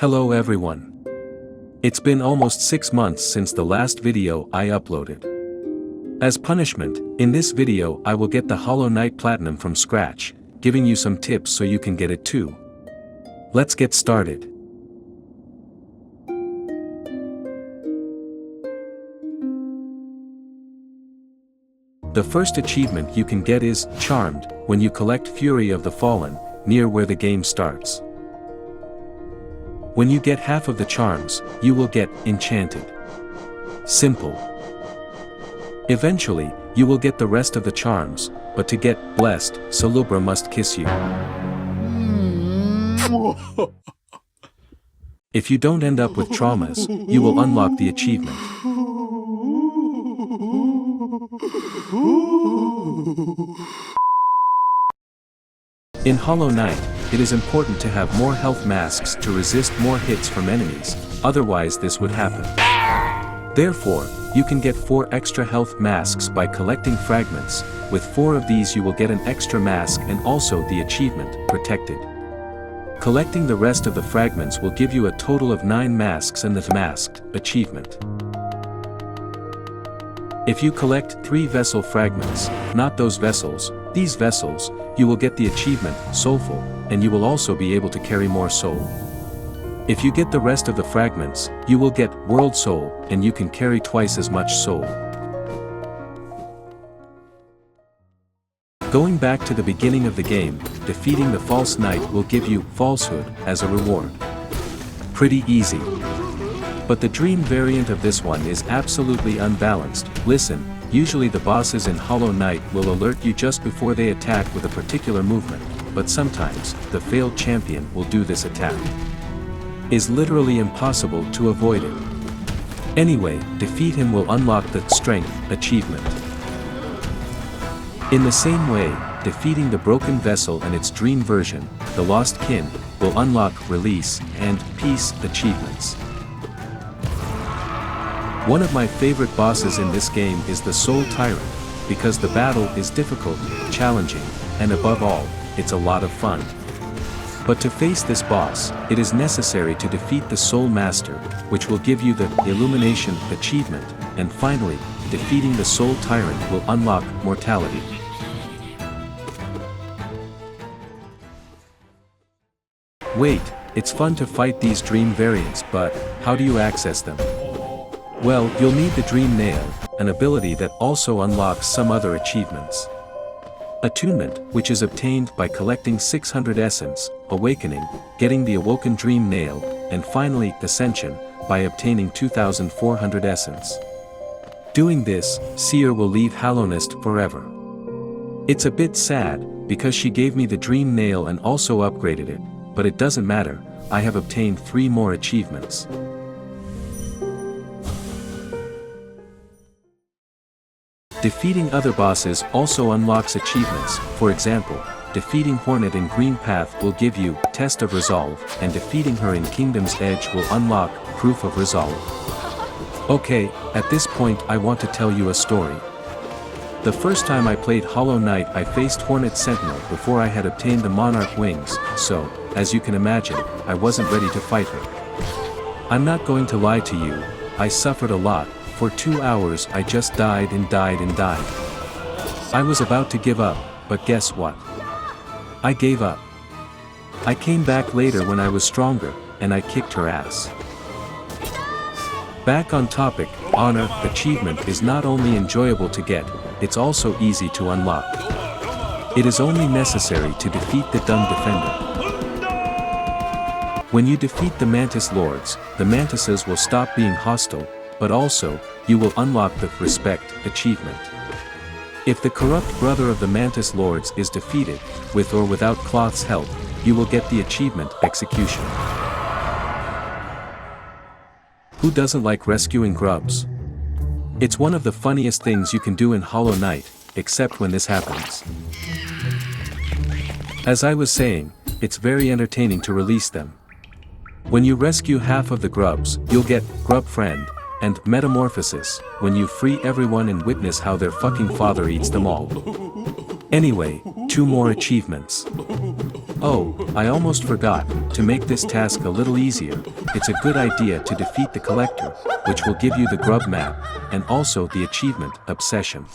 Hello everyone. It's been almost 6 months since the last video I uploaded. As punishment, in this video I will get the Hollow Knight Platinum from scratch, giving you some tips so you can get it too. Let's get started. The first achievement you can get is Charmed, when you collect Fury of the Fallen, near where the game starts. When you get half of the charms, you will get Enchanted. Simple. Eventually, you will get the rest of the charms, but to get Blessed, 𝐶𝐶 must kiss you. If you don't end up with traumas, you will unlock the achievement. In Hollow Knight, it is important to have more health masks to resist more hits from enemies, otherwise this would happen. Therefore, you can get 4 extra health masks by collecting fragments. With 4 of these you will get an extra mask and also the achievement, Protected. Collecting the rest of the fragments will give you a total of 9 masks and the Masked achievement. If you collect 3 vessel fragments, not those vessels, these vessels, you will get the achievement, Soulful, and you will also be able to carry more soul. If you get the rest of the fragments, you will get World Soul, and you can carry twice as much soul. Going back to the beginning of the game, defeating the False Knight will give you Falsehood as a reward. Pretty easy. But the dream variant of this one is absolutely unbalanced. Listen, usually the bosses in Hollow Knight will alert you just before they attack with a particular movement, but sometimes, the failed champion will do this attack. Is literally impossible to avoid it. Anyway, defeat him will unlock the Strength achievement. In the same way, defeating the Broken Vessel and its dream version, the Lost Kin, will unlock Release and Peace achievements. One of my favorite bosses in this game is the Soul Tyrant, because the battle is difficult, challenging, and above all, it's a lot of fun. But to face this boss, it is necessary to defeat the Soul Master, which will give you the Illumination achievement, and finally, defeating the Soul Tyrant will unlock Mortality. Wait, it's fun to fight these dream variants, but how do you access them? Well, you'll need the Dream Nail, an ability that also unlocks some other achievements. Attunement, which is obtained by collecting 600 Essence, Awakening, getting the Awoken Dream Nail, and finally, Ascension, by obtaining 2400 Essence. Doing this, Seer will leave Hallownest forever. It's a bit sad, because she gave me the Dream Nail and also upgraded it, but it doesn't matter, I have obtained 3 more achievements. Defeating other bosses also unlocks achievements. For example, defeating Hornet in Green Path will give you Test of Resolve, and defeating her in Kingdom's Edge will unlock Proof of Resolve. Okay, at this point I want to tell you a story. The first time I played Hollow Knight I faced Hornet Sentinel before I had obtained the Monarch Wings, so, as you can imagine, I wasn't ready to fight her. I'm not going to lie to you, I suffered a lot. For 2 hours I just died and died and died. I was about to give up, but guess what? I gave up. I came back later when I was stronger, and I kicked her ass. Back on topic, Honor achievement is not only enjoyable to get, it's also easy to unlock. It is only necessary to defeat the Dung Defender. When you defeat the Mantis Lords, the Mantises will stop being hostile, but also, you will unlock the Respect achievement. If the corrupt brother of the Mantis Lords is defeated, with or without Cloth's help, you will get the achievement Execution. Who doesn't like rescuing grubs? It's one of the funniest things you can do in Hollow Knight, except when this happens. As I was saying, it's very entertaining to release them. When you rescue half of the grubs, you'll get Grub Friend, and Metamorphosis, when you free everyone and witness how their fucking father eats them all. Anyway, 2 more achievements. Oh, I almost forgot, to make this task a little easier, it's a good idea to defeat the collector, which will give you the grub map, and also the achievement, Obsession.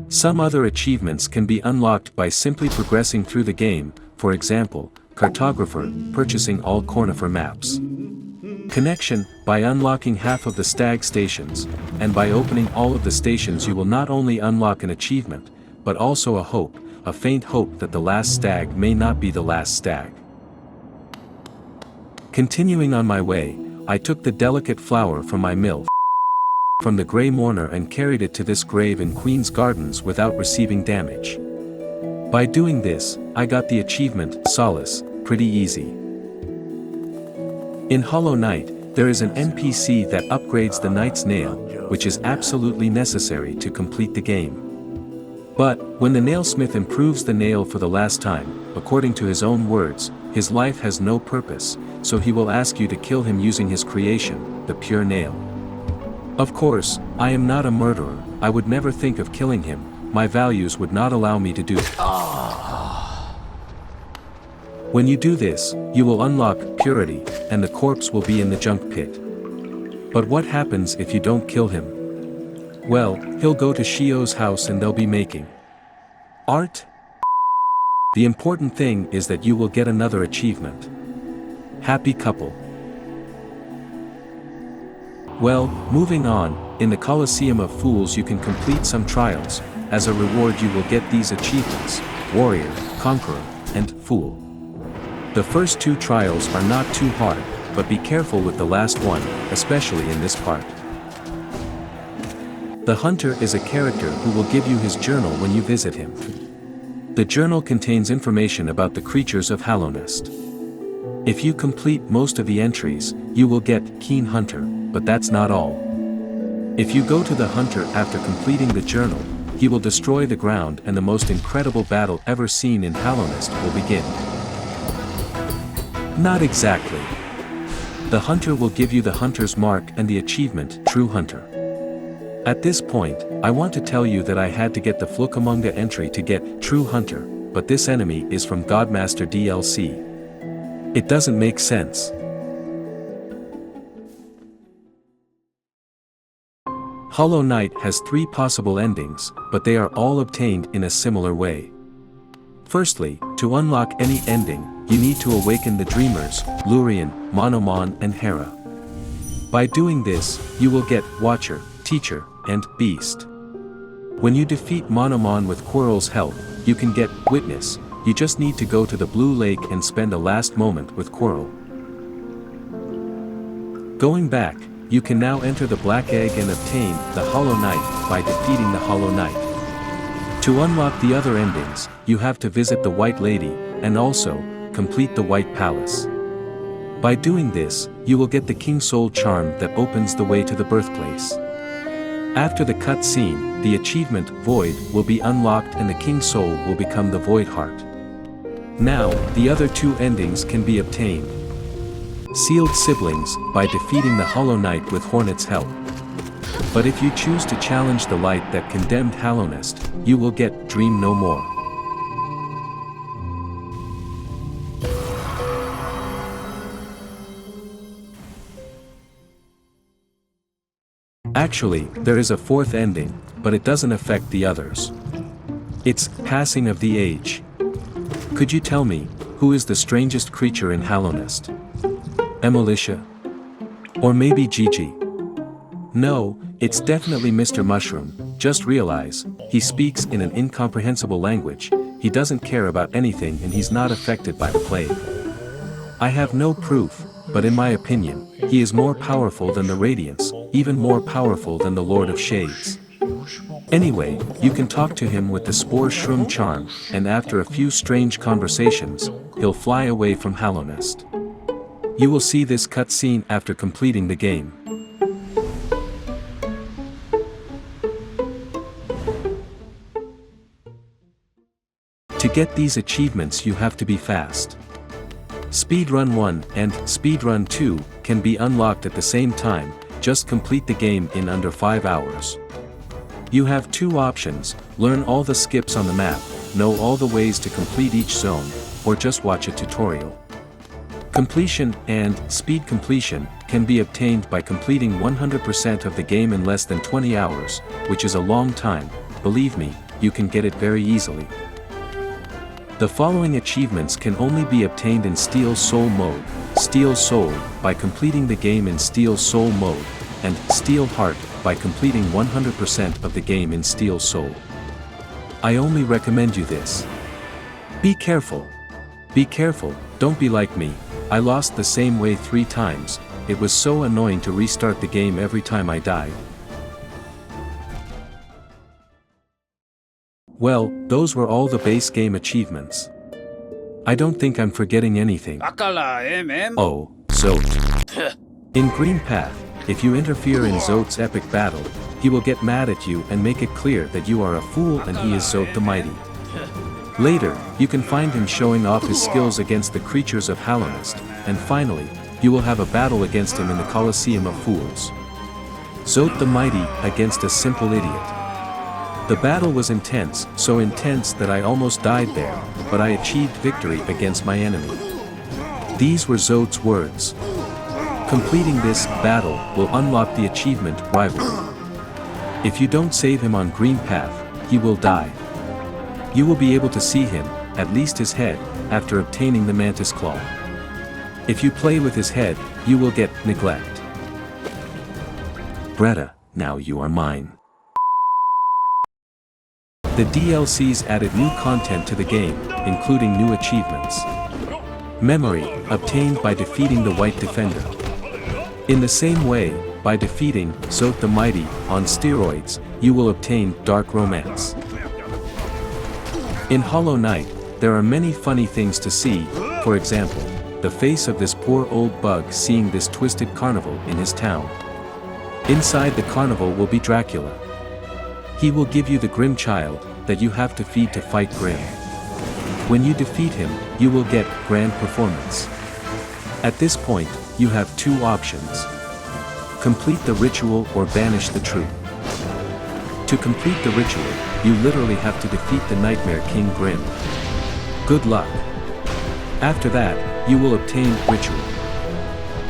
Some other achievements can be unlocked by simply progressing through the game, for example, Cartographer, purchasing all Cornifer maps. Connection, by unlocking half of the stag stations, and by opening all of the stations you will not only unlock an achievement, but also a hope, a faint hope that the last stag may not be the last stag. Continuing on my way, I took the delicate flower from my MILF from the Grey Mourner and carried it to this grave in Queen's Gardens without receiving damage. By doing this, I got the achievement, Solace, pretty easy. In Hollow Knight, there is an NPC that upgrades the Knight's Nail, which is absolutely necessary to complete the game. But, when the nailsmith improves the nail for the last time, according to his own words, his life has no purpose, so he will ask you to kill him using his creation, the pure nail. Of course, I am not a murderer, I would never think of killing him, my values would not allow me to do it. When you do this, you will unlock Purity, and the corpse will be in the junk pit. But what happens if you don't kill him? Well, he'll go to Shio's house and they'll be making art. The important thing is that you will get another achievement. Happy couple. Well, moving on, in the Colosseum of Fools you can complete some trials, as a reward you will get these achievements, Warrior, Conqueror, and Fool. The first two trials are not too hard, but be careful with the last one, especially in this part. The Hunter is a character who will give you his journal when you visit him. The journal contains information about the creatures of Hallownest. If you complete most of the entries, you will get Keen Hunter, but that's not all. If you go to the Hunter after completing the journal, he will destroy the ground and the most incredible battle ever seen in Hallownest will begin. Not exactly. The Hunter will give you the Hunter's mark and the achievement, True Hunter. At this point, I want to tell you that I had to get the 𝙵𝚗𝚗𝚕𝚢 entry to get True Hunter, but this enemy is from Godmaster DLC. It doesn't make sense. Hollow Knight has 3 possible endings, but they are all obtained in a similar way. Firstly, to unlock any ending, you need to awaken the Dreamers, Lurien, Monomon and Hera. By doing this, you will get Watcher, Teacher, and Beast. When you defeat Monomon with Quirrell's help, you can get Witness, you just need to go to the Blue Lake and spend a last moment with Quirrell. Going back, you can now enter the Black Egg and obtain the Hollow Knight by defeating the Hollow Knight. To unlock the other endings, you have to visit the White Lady, and also, complete the White Palace. By doing this, you will get the King Soul Charm that opens the way to the birthplace. After the cutscene, the achievement, Void, will be unlocked and the King Soul will become the Void Heart. Now, the other 2 endings can be obtained. Sealed Siblings, by defeating the Hollow Knight with Hornet's help. But if you choose to challenge the light that condemned Hallownest, you will get Dream No More. Actually, there is a 4th ending, but it doesn't affect the others. It's Passing of the Age. Could you tell me, who is the strangest creature in Hallownest? Emolitia? Or maybe Gigi? No, it's definitely Mr. Mushroom. Just realize, he speaks in an incomprehensible language, he doesn't care about anything and he's not affected by the plague. I have no proof, but in my opinion, he is more powerful than the Radiance, even more powerful than the Lord of Shades. Anyway, you can talk to him with the Spore Shroom charm, and after a few strange conversations, he'll fly away from Hallownest. You will see this cutscene after completing the game. To get these achievements you have to be fast. Speedrun 1 and Speedrun 2 can be unlocked at the same time, just complete the game in under 5 hours. You have 2 options, learn all the skips on the map, know all the ways to complete each zone, or just watch a tutorial. Completion and speed completion can be obtained by completing 100% of the game in less than 20 hours, which is a long time. Believe me, you can get it very easily. The following achievements can only be obtained in Steel Soul mode: Steel Soul, by completing the game in Steel Soul mode, and Steel Heart, by completing 100% of the game in Steel Soul. I only recommend you this. Be careful. Be careful, don't be like me. I lost the same way 3 times, it was so annoying to restart the game every time I died. Well, those were all the base game achievements. I don't think I'm forgetting anything. Oh, 𝐿𝚒𝚗𝚗𝚎. In Green Path, if you interfere in 𝐿𝚒𝚗𝚗's epic battle, he will get mad at you and make it clear that you are a fool and he is 𝐿𝚒𝚗 the Mighty. Later, you can find him showing off his skills against the creatures of 𝐿𝚗𝚗, and finally, you will have a battle against him in the Colosseum of Fools. 𝐿𝚒𝚗 the Mighty against a simple idiot. The battle was intense, so intense that I almost died there, but I achieved victory against my enemy. These were 𝐿𝚒𝚗's words. Completing this battle will unlock the achievement Rivalry. If you don't save him on Green Path, he will die. You will be able to see him, at least his head, after obtaining the Mantis Claw. If you play with his head, you will get Neglect. Greta, now you are mine. The DLCs added new content to the game, including new achievements. Memory, obtained by defeating the White Defender. In the same way, by defeating 𝐿𝚒𝚗 the Mighty on steroids, you will obtain Dark Romance. In Hollow Knight, there are many funny things to see, for example, the face of this poor old bug seeing this twisted carnival in his town. Inside the carnival will be Dracula. He will give you the Grimm child that you have to feed to fight Grimm. When you defeat him, you will get Grand Performance. At this point, you have 2 options. Complete the ritual or banish the truth. To complete the ritual, you literally have to defeat the Nightmare King Grimm. Good luck. After that, you will obtain Ritual.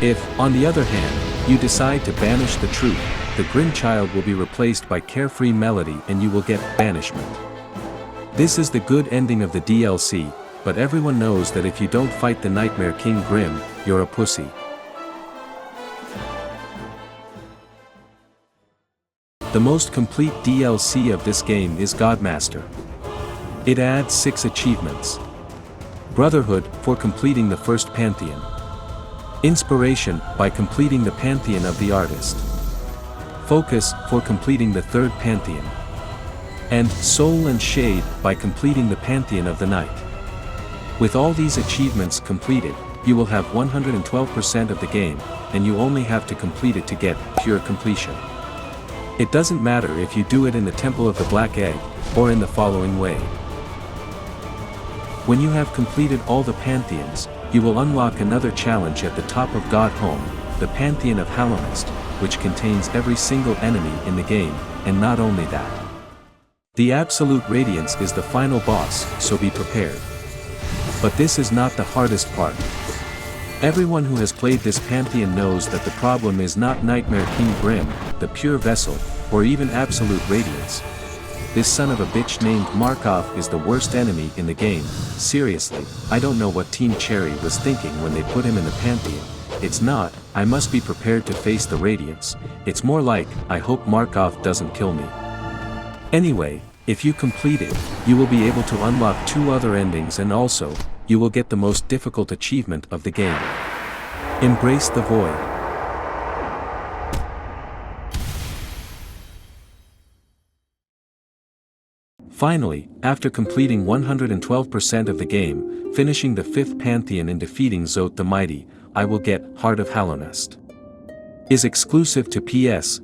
If, on the other hand, you decide to banish the truth, the Grimm child will be replaced by Carefree Melody and you will get Banishment. This is the good ending of the DLC, but everyone knows that if you don't fight the Nightmare King Grimm, you're a pussy. The most complete DLC of this game is Godmaster. It adds 6 achievements. Brotherhood, for completing the first Pantheon. Inspiration, by completing the Pantheon of the Artist. Focus, for completing the 3rd Pantheon. And Soul and Shade, by completing the Pantheon of the Night. With all these achievements completed, you will have 112% of the game, and you only have to complete it to get pure completion. It doesn't matter if you do it in the Temple of the Black Egg, or in the following way. When you have completed all the Pantheons, you will unlock another challenge at the top of God Home, the Pantheon of 𝐿𝚗𝚗, which contains every single enemy in the game, and not only that. The Absolute Radiance is the final boss, so be prepared. But this is not the hardest part. Everyone who has played this Pantheon knows that the problem is not Nightmare King Grimm, the Pure Vessel, or even Absolute Radiance. This son of a bitch named Markov is the worst enemy in the game. Seriously, I don't know what Team Cherry was thinking when they put him in the Pantheon. It's not, I must be prepared to face the Radiance. It's more like, I hope Markov doesn't kill me. Anyway, if you complete it, you will be able to unlock 2 other endings and also, you will get the most difficult achievement of the game. Embrace the Void. Finally, after completing 112% of the game, finishing the 5th Pantheon and defeating 𝐿𝚒𝚗 the Mighty, I will get Heart of 𝐿𝚗𝚗. Is exclusive to PS,